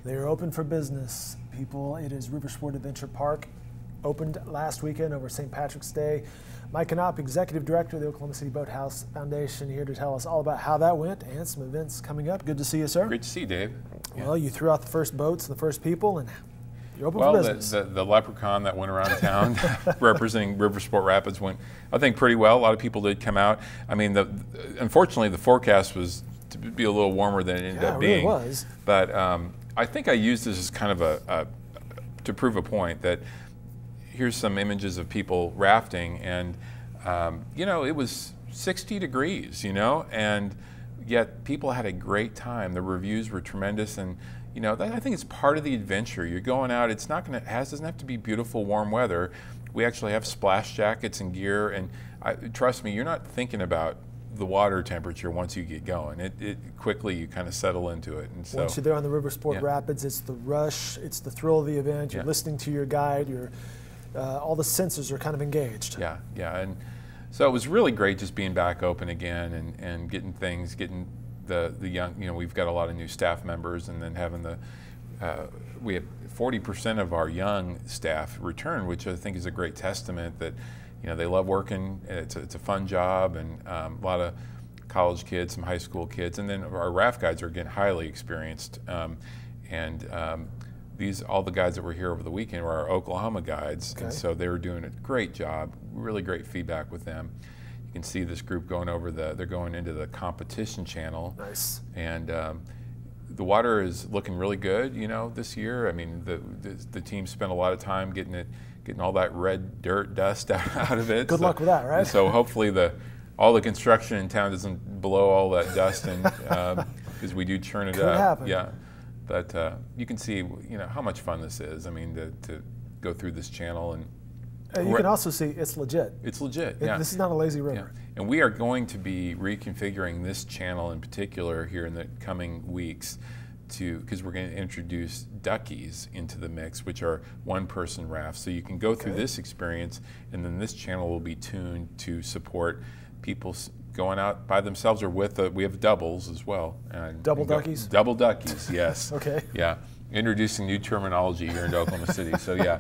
They are open for business, people. It is Riversport Adventure Park. Opened last weekend over St. Patrick's Day. Mike Knopp, Executive Director of the Oklahoma City Boathouse Foundation, here to tell us all about how that went and some events coming up. Good to see you, sir. Great to see you, Dave. Well, you threw out the first boats and the first people, and you're open for business. The leprechaun that went around town representing Riversport Rapids went, I think, pretty well. A lot of people did come out. I mean, unfortunately, the forecast was to be a little warmer than it ended up being. It really was. But I think I used this as kind of to prove a point that here's some images of people rafting, and you know, it was 60 degrees, you know, and yet people had a great time. The reviews were tremendous, and you know, I think it's part of the adventure. You're going out. It's not going to doesn't have to be beautiful, warm weather. We actually have splash jackets and gear, and trust me, you're not thinking about the water temperature once you get going. It quickly you kind of settle into it. And so once you're there on the Riversport Rapids, it's the rush, it's the thrill of the event. You're listening to your guide. All the senses are kind of engaged. Yeah, and so it was really great just being back open again and getting the young, you know, we've got a lot of new staff members, and then having we have 40% of our young staff return, which I think is a great testament that, you know, they love working. It's a fun job, and a lot of college kids, some high school kids, and then our raft guides are again highly experienced. All the guides that were here over the weekend were our Oklahoma guides, and so they were doing a great job. Really great feedback with them. You can see this group going over they're going into the competition channel. Nice. And the water is looking really good, you know, this year. I mean, the team spent a lot of time getting all that red dirt dust out of it. Good luck with that, right? So hopefully all the construction in town doesn't blow all that dust in, because we do churn it up. Could happen. Yeah. But you can see, you know, how much fun this is. I mean, to go through this channel, and you can also see it's legit. It's legit. Yeah. This is not a lazy river. Yeah. And we are going to be reconfiguring this channel in particular here in the coming weeks, because we're going to introduce duckies into the mix, which are one-person rafts. So you can go through this experience, and then this channel will be tuned to support people going out by themselves or with we have doubles as well. Double duckies? Double duckies, yes. Okay. Yeah, introducing new terminology here in Oklahoma City. So yeah.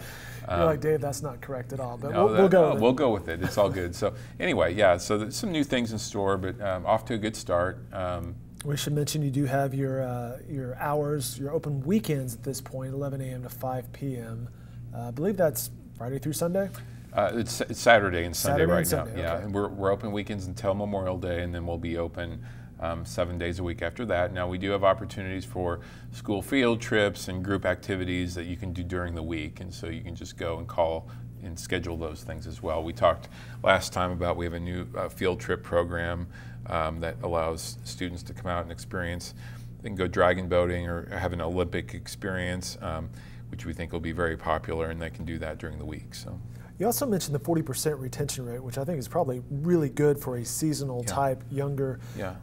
You're like, Dave, that's not correct at all, but no, we'll go with it. We'll go with it. It's all good. So anyway, yeah, so there's some new things in store, but off to a good start. We should mention you do have your hours, your open weekends at this point, 11 a.m. to 5 p.m. I believe that's Friday through Sunday? It's Saturday and Sunday right now. Sunday, yeah, okay. and we're open weekends until Memorial Day, and then we'll be open 7 days a week after that. Now we do have opportunities for school field trips and group activities that you can do during the week, and so you can just go and call and schedule those things as well. We talked last time about we have a new field trip program that allows students to come out and experience. They can go dragon boating or have an Olympic experience, which we think will be very popular, and they can do that during the week. So. You also mentioned the 40% retention rate, which I think is probably really good for a seasonal type, younger. Yeah.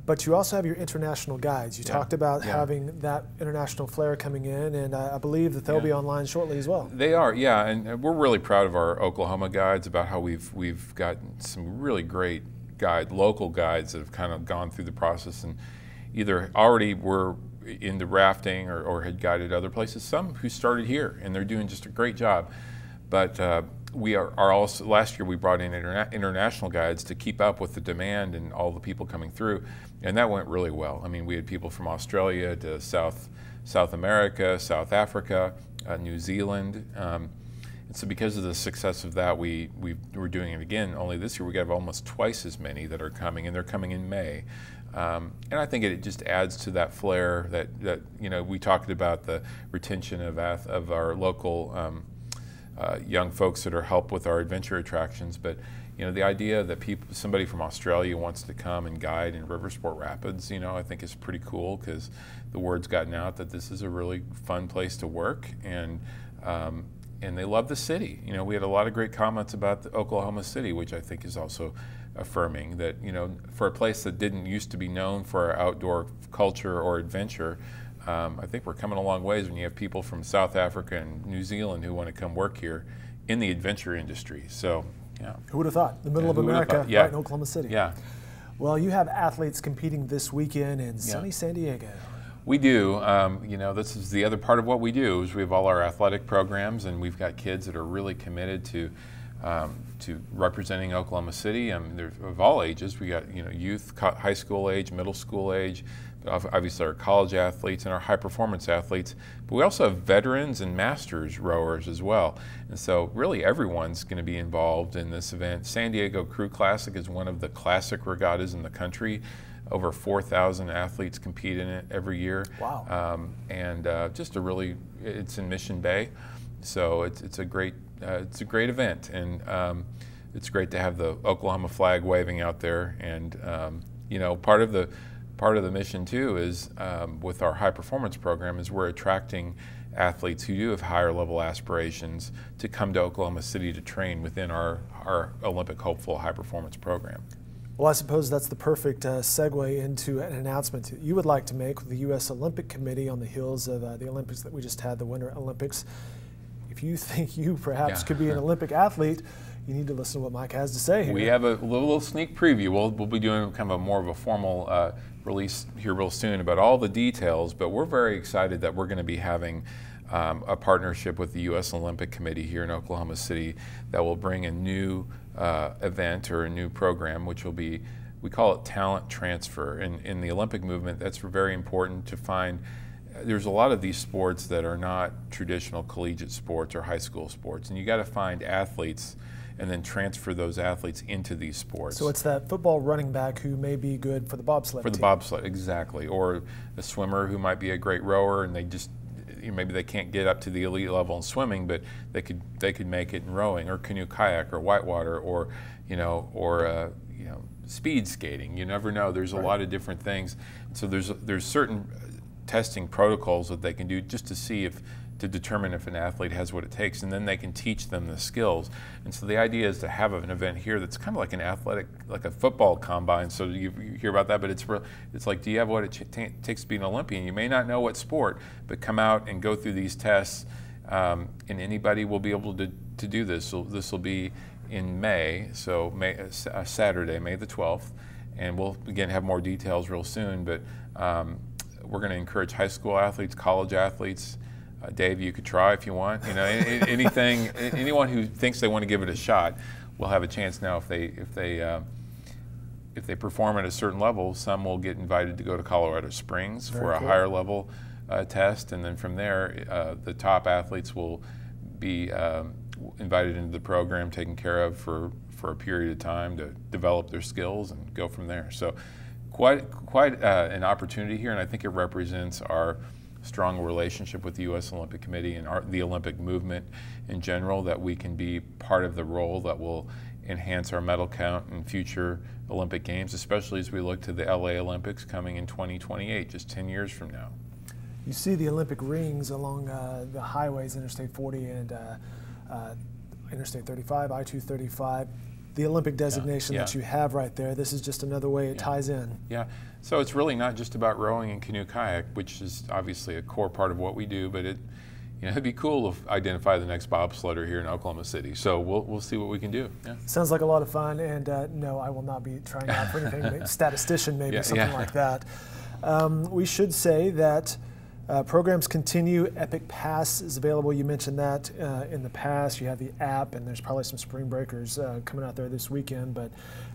But you also have your international guides. You talked about having that international flair coming in, and I believe that they'll be online shortly as well. They are, yeah, and we're really proud of our Oklahoma guides, about how we've gotten some really great local guides that have kind of gone through the process and either already were into rafting or had guided other places. Some who started here, and they're doing just a great job. But we are also, last year we brought in international guides to keep up with the demand and all the people coming through, and that went really well. I mean, we had people from Australia to South America, South Africa, New Zealand. And so because of the success of that, we're doing it again. Only this year we have almost twice as many that are coming, and they're coming in May. And I think it just adds to that flair that you know, we talked about the retention of our local young folks that are help with our adventure attractions, but you know, the idea that somebody from Australia wants to come and guide in Riversport Rapids, you know, I think is pretty cool, because the word's gotten out that this is a really fun place to work, and they love the city. You know, we had a lot of great comments about Oklahoma City, which I think is also affirming that, you know, for a place that didn't used to be known for our outdoor culture or adventure, I think we're coming a long ways when you have people from South Africa and New Zealand who want to come work here in the adventure industry. So, yeah. Who would have thought? The middle of America, right in Oklahoma City. Yeah. Well, you have athletes competing this weekend in sunny San Diego. We do. This is the other part of what we do is we have all our athletic programs, and we've got kids that are really committed to representing Oklahoma City. They're of all ages. We got youth, high school age, middle school age, but obviously our college athletes and our high performance athletes. But we also have veterans and masters rowers as well. And so really everyone's going to be involved in this event. San Diego Crew Classic is one of the classic regattas in the country. Over 4,000 athletes compete in it every year. Wow. It's in Mission Bay, so it's a great event, and it's great to have the Oklahoma flag waving out there. And part of the mission too is with our high performance program is we're attracting athletes who do have higher level aspirations to come to Oklahoma City to train within our Olympic hopeful high performance program. Well, I suppose that's the perfect segue into an announcement that you would like to make with the U.S. Olympic Committee on the heels of the Olympics that we just had, the Winter Olympics. If you think you perhaps could be an Olympic athlete, you need to listen to what Mike has to say here. We have a little sneak preview. We'll be doing kind of more of a formal release here real soon about all the details, but we're very excited that we're going to be having a partnership with the U.S. Olympic Committee here in Oklahoma City that will bring a new event or a new program, which will be, we call it talent transfer. In the Olympic movement, that's very important to find. There's a lot of these sports that are not traditional collegiate sports or high school sports, and you got to find athletes and then transfer those athletes into these sports. So it's that football running back who may be good for the bobsled team. For the bobsled, exactly. Or a swimmer who might be a great rower and they just, maybe they can't get up to the elite level in swimming, but they could make it in rowing or canoe kayak or whitewater or speed skating. You never know. There's a lot of different things. So there's certain testing protocols that they can do just to determine if an athlete has what it takes, and then they can teach them the skills. And so the idea is to have an event here that's kind of like an athletic, like a football combine. So you hear about that, but it's like, do you have what it takes to be an Olympian? You may not know what sport, but come out and go through these tests, and anybody will be able to do this. So this will be in May, so Saturday, May the 12th, and we'll again have more details real soon. But we're going to encourage high school athletes, college athletes. Dave, you could try if you want. Anything. Anyone who thinks they want to give it a shot will have a chance now. If they perform at a certain level, some will get invited to go to Colorado Springs for a higher level test, and then from there, the top athletes will be invited into the program, taken care of for a period of time to develop their skills and go from there. So, quite an opportunity here, and I think it represents our strong relationship with the U.S. Olympic Committee and the Olympic movement in general, that we can be part of the role that will enhance our medal count in future Olympic Games, especially as we look to the LA Olympics coming in 2028, just 10 years from now. You see the Olympic rings along the highways, Interstate 40 and Interstate 35, I-235. The Olympic designation that you have right there, this is just another way it ties in. Yeah, so it's really not just about rowing and canoe kayak, which is obviously a core part of what we do, but it'd be cool to identify the next bobsledder here in Oklahoma City. So we'll see what we can do. Yeah. Sounds like a lot of fun, and no, I will not be trying out for anything. Statistician, maybe something like that. We should say that programs continue. Epic Pass is available. You mentioned that in the past. You have the app, and there's probably some spring breakers coming out there this weekend, but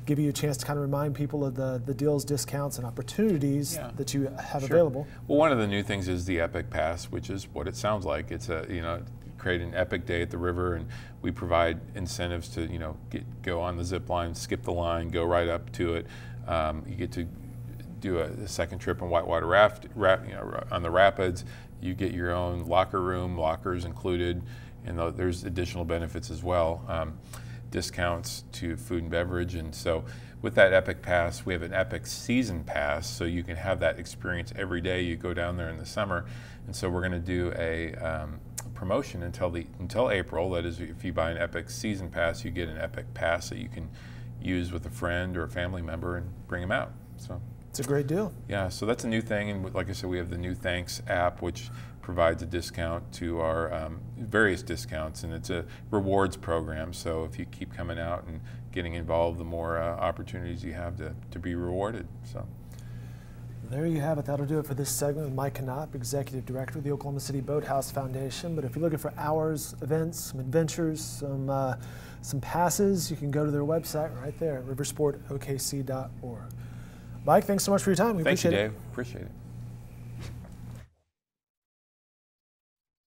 give you a chance to kind of remind people of the deals, discounts, and opportunities that you have available. Well, one of the new things is the Epic Pass, which is what it sounds like. It's create an epic day at the river, and we provide incentives to go on the zip line, skip the line, go right up to it. You get to do a second trip in whitewater raft on the rapids. You get your own locker room, lockers included, and there's additional benefits as well. Discounts to food and beverage. And so with that Epic Pass, we have an Epic Season Pass, so you can have that experience every day you go down there in the summer. And so we're going to do a promotion until April. That is, if you buy an Epic Season Pass, you get an Epic Pass that you can use with a friend or a family member and bring them out. So it's a great deal. Yeah, so that's a new thing, and like I said, we have the new Thanks app, which provides a discount to our various discounts, and it's a rewards program. So if you keep coming out and getting involved, the more opportunities you have to be rewarded. So There you have it. That'll do it for this segment with Mike Knopp, Executive Director of the Oklahoma City Boathouse Foundation. But if you're looking for hours, events, some adventures, some passes, you can go to their website right there, riversportokc.org. Mike, thanks so much for your time. We appreciate it. Thank you, Dave. Appreciate it.